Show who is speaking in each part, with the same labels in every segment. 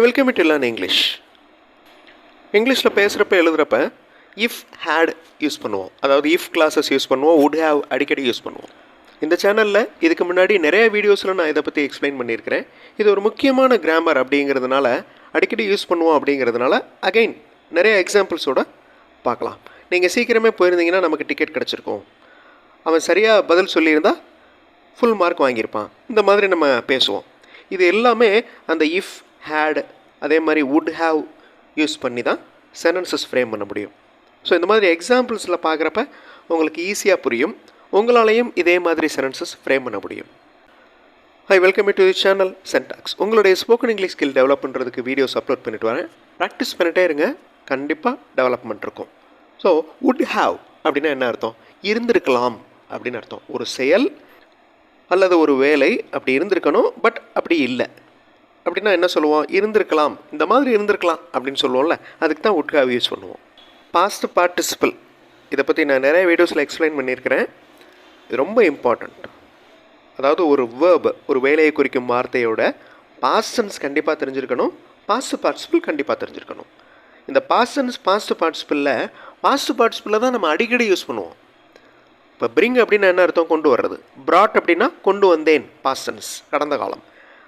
Speaker 1: welcome you to learn English. இங்கிலீஷில் பேசுகிறப்ப எழுதுகிறப்ப if had use பண்ணுவோம். அதாவது இஃப் கிளாஸஸ் யூஸ் பண்ணுவோம், வுட் ஹேவ் அடிக்கடி யூஸ் பண்ணுவோம். இந்த சேனலில் இதுக்கு முன்னாடி நிறைய வீடியோஸில் நான் இதை பற்றி எக்ஸ்பிளைன் பண்ணியிருக்கிறேன். இது ஒரு முக்கியமான கிராமர் அப்படிங்கிறதுனால அடிக்கடி யூஸ் பண்ணுவோம். அப்படிங்கிறதுனால அகைன் நிறைய எக்ஸாம்பிள்ஸோடு பார்க்கலாம். நீங்கள் சீக்கிரமே போயிருந்தீங்கன்னா நமக்கு டிக்கெட் கிடச்சிருக்கும். அவன் சரியாக பதில் சொல்லியிருந்தால் ஃபுல் மார்க் வாங்கியிருப்பான். இந்த மாதிரி நம்ம பேசுவோம். இது எல்லாமே அந்த இஃப் ஹேட் அதே மாதிரி வுட் ஹேவ் யூஸ் பண்ணி தான் சென்டென்சஸ் ஃப்ரேம் பண்ண முடியும். ஸோ இந்த மாதிரி எக்ஸாம்பிள்ஸில் பார்க்குறப்ப உங்களுக்கு ஈஸியாக புரியும். உங்களாலையும் இதே மாதிரி சென்டென்சஸ் ஃப்ரேம் பண்ண முடியும். Hi, welcome to the channel Sentax. உங்களுடைய ஸ்போக்கன் இங்கிலீஷ் ஸ்கில் டெவலப் பண்ணுறதுக்கு வீடியோஸ் அப்லோட் பண்ணிட்டு வரேன். ப்ராக்டிஸ் பண்ணிட்டே இருங்க, கண்டிப்பாக டெவலப்மெண்ட் இருக்கும். ஸோ வுட் ஹேவ் அப்படின்னா என்ன அர்த்தம்? இருந்திருக்கலாம் அப்படின்னு அர்த்தம். ஒரு செயல் அல்லது ஒரு வேலை அப்படி இருந்திருக்கணும், பட் அப்படி இல்லை அப்படின்னா என்ன சொல்லுவோம்? இருந்திருக்கலாம், இந்த மாதிரி இருந்திருக்கலாம் அப்படின்னு சொல்லுவோம்ல, அதுக்கு தான் வுட் ஹேவ் யூஸ் பண்ணுவோம். பாஸ்ட் பார்ட்டிசிபிள் இதை பற்றி நான் நிறைய வீடியோஸில் எக்ஸ்பிளைன் பண்ணியிருக்கிறேன். இது ரொம்ப இம்பார்ட்டண்ட். அதாவது ஒரு வேர்பு, ஒரு வேலையை குறிக்கும் வார்த்தையோட பாஸ்ட் டென்ஸ் கண்டிப்பாக தெரிஞ்சிருக்கணும், பாஸ்ட் பார்ட்டிசிபிள் கண்டிப்பாக தெரிஞ்சிருக்கணும். இந்த பாஸ்ட் டென்ஸ் பாஸ்ட் பார்ட்டிசிபிளில் தான் நம்ம அடிக்கடி யூஸ் பண்ணுவோம். இப்போ பிரிங் அப்படின்னா என்ன அர்த்தம்? கொண்டு வர்றது. ப்ராட் அப்படின்னா கொண்டு வந்தேன், பாஸ்ட் டென்ஸ் கடந்த காலம்.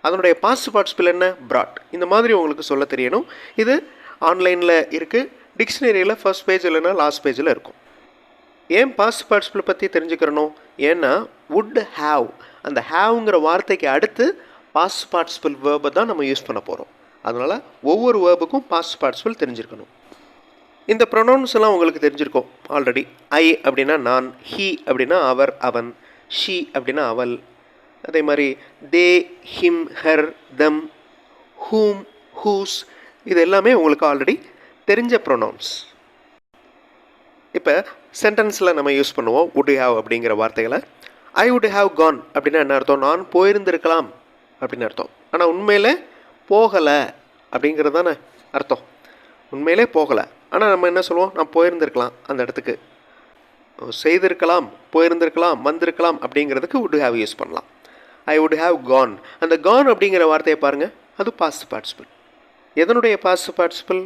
Speaker 1: அதனுடைய பாஸ்ட் பார்ட்டிசிபிள் என்ன? ப்ராட். இந்த மாதிரி உங்களுக்கு சொல்ல தெரியணும். இது ஆன்லைனில் இருக்குது, டிக்ஷனரியில் ஃபர்ஸ்ட் பேஜ் இல்லைன்னா லாஸ்ட் பேஜில் இருக்கும். ஏன் பாஸ்ட் பார்ட்டிசிபிள் பற்றி தெரிஞ்சுக்கிறணும்? ஏன்னா வுட் ஹேவ், அந்த ஹேவ்ங்கிற வார்த்தைக்கு அடுத்து பாஸ்ட் பார்ட்டிசிபிள் வேர்பை தான் நம்ம யூஸ் பண்ண போகிறோம். அதனால் ஒவ்வொரு வேர்புக்கும் பாஸ்ட் பார்ட்டிசிபிள் தெரிஞ்சிருக்கணும். இந்த ப்ரொனவுன்ஸ் எல்லாம் உங்களுக்கு தெரிஞ்சிருக்கும் ஆல்ரெடி. ஐ அப்படின்னா நான், ஹீ அப்படின்னா அவர் அவன், ஷீ அப்படின்னா அவள், அதே மாதிரி தே ஹிம் ஹர் தம், ஹூம் ஹூஸ், இது எல்லாமே உங்களுக்கு ஆல்ரெடி தெரிஞ்ச ப்ரொனவுன்ஸ். இப்போ சென்டென்ஸில் நம்ம யூஸ் பண்ணுவோம் வுட் ஹேவ் அப்படிங்கிற வார்த்தைகளை. ஐ வுட் ஹேவ் கான் அப்படின்னா என்ன அர்த்தம்? நான் போயிருந்திருக்கலாம் அப்படின்னு அர்த்தம். ஆனால் உண்மையிலே போகலை அப்படிங்கிறது தானே அர்த்தம். உண்மையிலே போகலை, ஆனால் நம்ம என்ன சொல்லுவோம்? நான் போயிருந்திருக்கலாம், அந்த இடத்துக்கு செய்திருக்கலாம், போயிருந்திருக்கலாம், வந்திருக்கலாம் அப்படிங்கிறதுக்கு வுட் ஹேவ் யூஸ் பண்ணலாம். I would have gone. அந்த கான் அப்படிங்கிற வார்த்தையை பாருங்கள், அது பாஸ்ட் பார்ட்டிசிபிள். எதனுடைய பாஸ்ட் பார்ட்டிசிபிள்?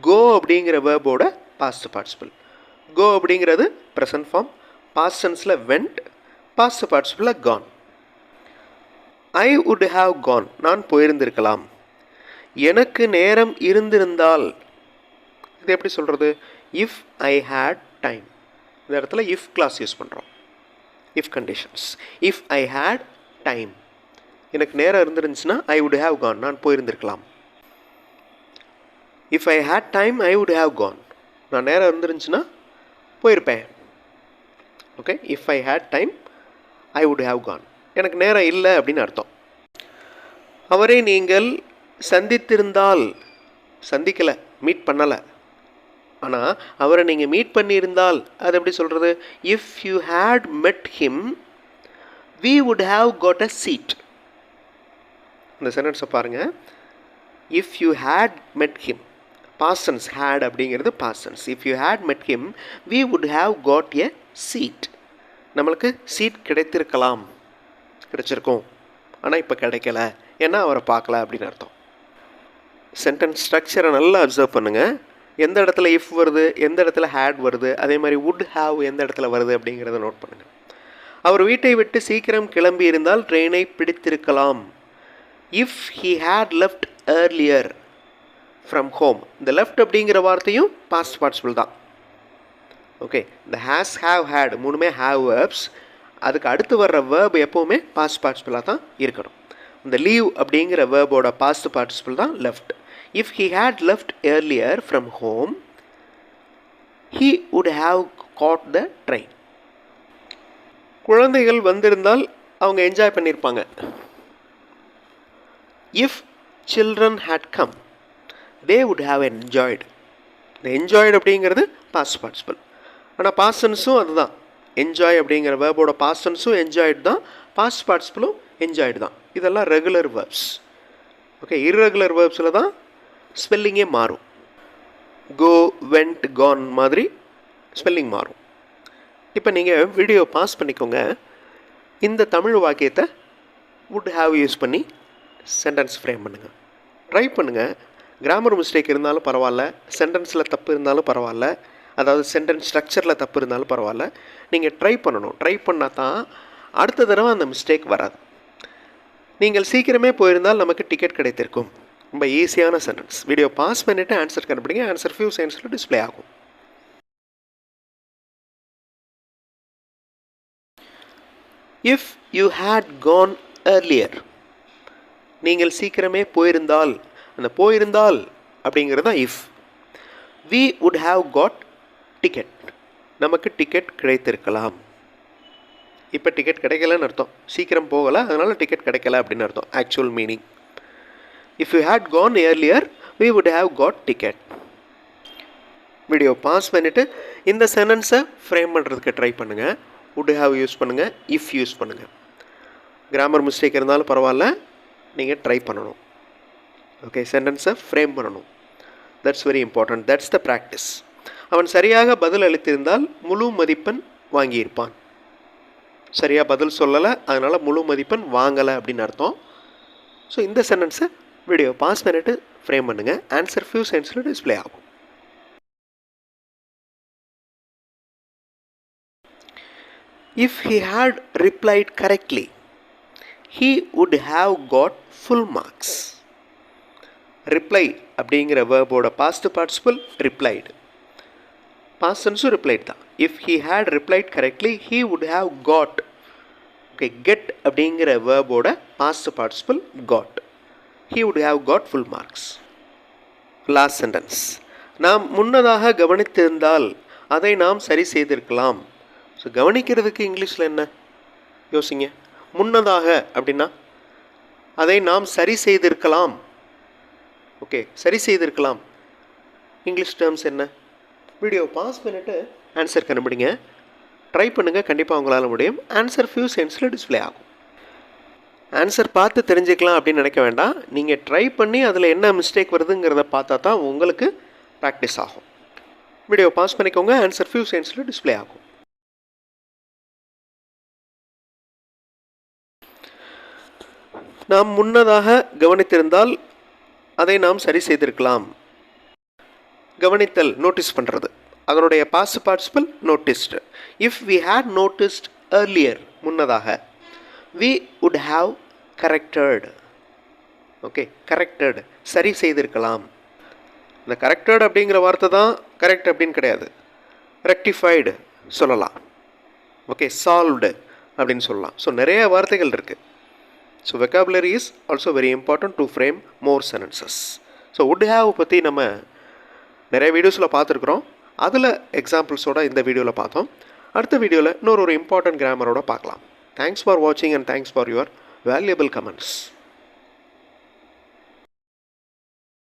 Speaker 1: கோ அப்படிங்கிற வேர்போட பாஸ்ட் பார்ட்டிசிபிள். கோ அப்படிங்கிறது ப்ரெசன்ட் ஃபார்ம், பாஸ்ட் டென்ஸில் வெண்ட், பாஸ்ட் பார்ட்டிசிபிளில் gone. I would have gone, நான் போயிருந்திருக்கலாம். எனக்கு நேரம் இருந்திருந்தால், இது எப்படி சொல்கிறது? If I had time. இந்த இடத்துல இஃப் கிளாஸ் யூஸ் பண்ணுறோம், if conditions. If I had time, எனக்கு நேரம் இருந்துருந்துச்சுன்னா ஐ வுட் ஹேவ் கான், நான் போயிருந்திருக்கலாம். If I had time I would have gone, நான் நேரம் இருந்துருந்துச்சுன்னா போயிருப்பேன். Okay, if I had time I would have gone, எனக்கு நேரம் இல்லை அப்படின்னு அர்த்தம். அவரை நீங்கள் சந்தித்திருந்தால், சந்திக்கலை, மீட் பண்ணலை, ஆனால் அவரை நீங்கள் மீட் பண்ணியிருந்தால் அது எப்படி சொல்கிறது? If you had met him we would have got a seat. இந்த சென்டென்ஸை பாருங்கள். if you had met him, past tense, had அப்படிங்கிறது past tense. if you had met him we would have got a seat. நம்மளுக்கு seat கிடைத்திருக்கலாம், கிடைச்சிருக்கும், ஆனால் இப்போ கிடைக்கல, ஏன்னா அவரை பார்க்கல அப்படின்னு அர்த்தம். சென்டென்ஸ் ஸ்ட்ரக்சரை நல்லா அப்சர்வ் பண்ணுங்கள். எந்த இடத்துல இஃப் வருது, எந்த இடத்துல ஹேட் வருது, அதே மாதிரி வுட் ஹேவ் எந்த இடத்துல வருது அப்படிங்கிறத நோட் பண்ணுங்கள். அவர் வீட்டை விட்டு சீக்கிரம் கிளம்பி இருந்தால் ட்ரெயினை பிடித்திருக்கலாம். If he had left earlier from home. இந்த லெஃப்ட் அப்படிங்கிற வார்த்தையும் பாஸ்ட் பார்ட்டிசிபிள் தான். ஓகே, இந்த ஹேஸ், ஹேவ், ஹேட் மூணுமே ஹேவ் வேர்ப்ஸ். அதுக்கு அடுத்து வர்ற வேர்ப் எப்போவுமே பாஸ்ட் பார்ட்டிசிபிளாக தான் இருக்கணும். இந்த லீவ் அப்படிங்கிற வேர்போட பாஸ்ட் பார்ட்டிசிபிள் தான் left. If he had left earlier from home he would have got the train. குழந்தைகள் வந்திருந்தால் அவங்க என்ஜாய் பண்ணியிருப்பாங்க. If children had come they would have enjoyed. இந்த என்ஜாய்டு அப்படிங்கிறது பாஸ்ட் பார்ட்டிசிபிள். ஆனால் பாஸ்ட் டென்ஸும் அதுதான். என்ஜாய் அப்படிங்கிற வேர்போட பாஸ்ட் டென்ஸும் என்ஜாய்டு தான், பாஸ்ட் பார்ட்டிசிபிளும் என்ஜாய்டு தான். இதெல்லாம் ரெகுலர் வேர்ப்ஸ். ஓகே, இர்ரெகுலர் வேர்ப்ஸில் தான் ஸ்பெல்லிங்கே மாறும். கோ, வெண்ட், கான் மாதிரி ஸ்பெல்லிங் மாறும். இப்போ நீங்கள் வீடியோ பாஸ் பண்ணிக்கோங்க. இந்த தமிழ் வாக்கியத்தை வுட் ஹேவ் யூஸ் பண்ணி சென்டென்ஸ் ஃப்ரேம் பண்ணுங்கள். ட்ரை பண்ணுங்கள். கிராமர் மிஸ்டேக் இருந்தாலும் பரவாயில்ல, சென்டென்ஸில் தப்பு இருந்தாலும் பரவாயில்ல, அதாவது சென்டென்ஸ் ஸ்ட்ரக்சரில் தப்பு இருந்தாலும் பரவாயில்ல, நீங்கள் ட்ரை பண்ணணும். ட்ரை பண்ணால் தான் அடுத்த தடவை அந்த மிஸ்டேக் வராது. நீங்கள் சீக்கிரமே போயிருந்தால் நமக்கு டிக்கெட் கிடைத்திருக்கும். ரொம்ப ஈஸியான சென்டென்ஸ். வீடியோ பாஸ் பண்ணிவிட்டு ஆன்சர் கண்டுபிடிங்க. ஆன்சர் ஃபியூ செகண்ட்ஸில் டிஸ்பிளே ஆகும். If you had gone earlier, நீங்கள் சீக்கிரமே போயிருந்தால், அந்த போயிருந்தால் அப்படிங்கிறது தான் if. We would have got ticket, நமக்கு டிக்கெட் கிடைத்திருக்கலாம். இப்போ டிக்கெட் கிடைக்கலன்னு அர்த்தம், சீக்கிரம் போகலை அதனால் டிக்கெட் கிடைக்கல அப்படின்னு அர்த்தம். Actual meaning if you had gone earlier we would have got ticket. Video pause பண்ணிவிட்டு இந்த சென்டென்ஸை ஃப்ரேம் பண்ணுறதுக்கு ட்ரை பண்ணுங்கள். would have யூஸ் பண்ணுங்கள், if யூஸ் பண்ணுங்கள். கிராமர் மிஸ்டேக் இருந்தாலும் பரவாயில்ல, நீங்கள் ட்ரை பண்ணணும். ஓகே, சென்டென்ஸை ஃப்ரேம் பண்ணணும். That's very important. That's the practice. அவன் சரியாக பதில் அளித்திருந்தால் முழு மதிப்பெண் வாங்கியிருப்பான். சரியாக பதில் சொல்லலை, அதனால் முழு மதிப்பெண் வாங்கலை அப்படின்னு அர்த்தம். ஸோ இந்த சென்டென்ஸை வீடியோ பாஸ் பண்ணிவிட்டு ஃப்ரேம் பண்ணுங்கள். ஆன்சர் ஃபியூ செகண்ட்ஸில் டிஸ்பிளே ஆகும். If he had replied correctly, he would have got full marks. Reply அப்படிங்கிற வேர்போட past participle replied. Past tense replied தான். If he had replied correctly, he would have got. Okay, get அப்படிங்கிற வேர்போட past participle got. He would have got full marks. Last sentence. நாம் முன்னதாக கவனித்திருந்தால் அதை நாம் சரி செய்திருக்கலாம். So கவனிக்கிறதுக்கு இங்கிலீஷில் என்ன யோசிங்க. முன்னதாக அப்படின்னா அதை நாம் சரி செய்திருக்கலாம். ஓகே, சரி செய்திருக்கலாம். இங்கிலீஷ் டேர்ம்ஸ் என்ன? வீடியோ பாஸ் பண்ணிவிட்டு ஆன்சர் கண்டுபிடிங்க. ட்ரை பண்ணுங்கள், கண்டிப்பாக உங்களால் முடியும். ஆன்சர் ஃபியூ செகண்ட்ஸில் டிஸ்பிளே ஆகும். ஆன்சர் பார்த்து தெரிஞ்சுக்கலாம் அப்படின்னு நினைக்க வேண்டாம். நீங்கள் ட்ரை பண்ணி அதில் என்ன மிஸ்டேக் வருதுங்கிறத பார்த்தா தான் உங்களுக்கு ப்ராக்டிஸ் ஆகும். வீடியோ பாஸ் பண்ணிக்கோங்க. ஆன்சர் ஃபியூ செகண்ட்ஸில் டிஸ்பிளே ஆகும். நாம் முன்னதாக கவனித்திருந்தால் அதை நாம் சரி செய்திருக்கலாம். கவனித்தல், நோட்டீஸ் பண்ணுறது, அதனுடைய past participle noticed. If we had noticed earlier, முன்னதாக, we would have corrected. Okay, corrected, சரி செய்திருக்கலாம். இந்த கரெக்டட் அப்படிங்கிற வார்த்தை தான் கரெக்ட் அப்படின்னு கிடையாது. ரெக்டிஃபைடு சொல்லலாம். ஓகே, சால்வ்டு அப்படின்னு சொல்லலாம். ஸோ நிறைய வார்த்தைகள் இருக்குது. So vocabulary is also very important to frame more sentences. So would have பற்றி நம்ம நிறைய வீடியோஸில் பார்த்துருக்குறோம். அதில் எக்ஸாம்பிள்ஸோட இந்த வீடியோவில் பார்த்தோம். அடுத்த வீடியோவில் இன்னொரு இம்பார்ட்டன்ட் கிராமரோட பார்க்கலாம். தேங்க்ஸ் ஃபார் வாட்சிங் and thanks for your valuable comments.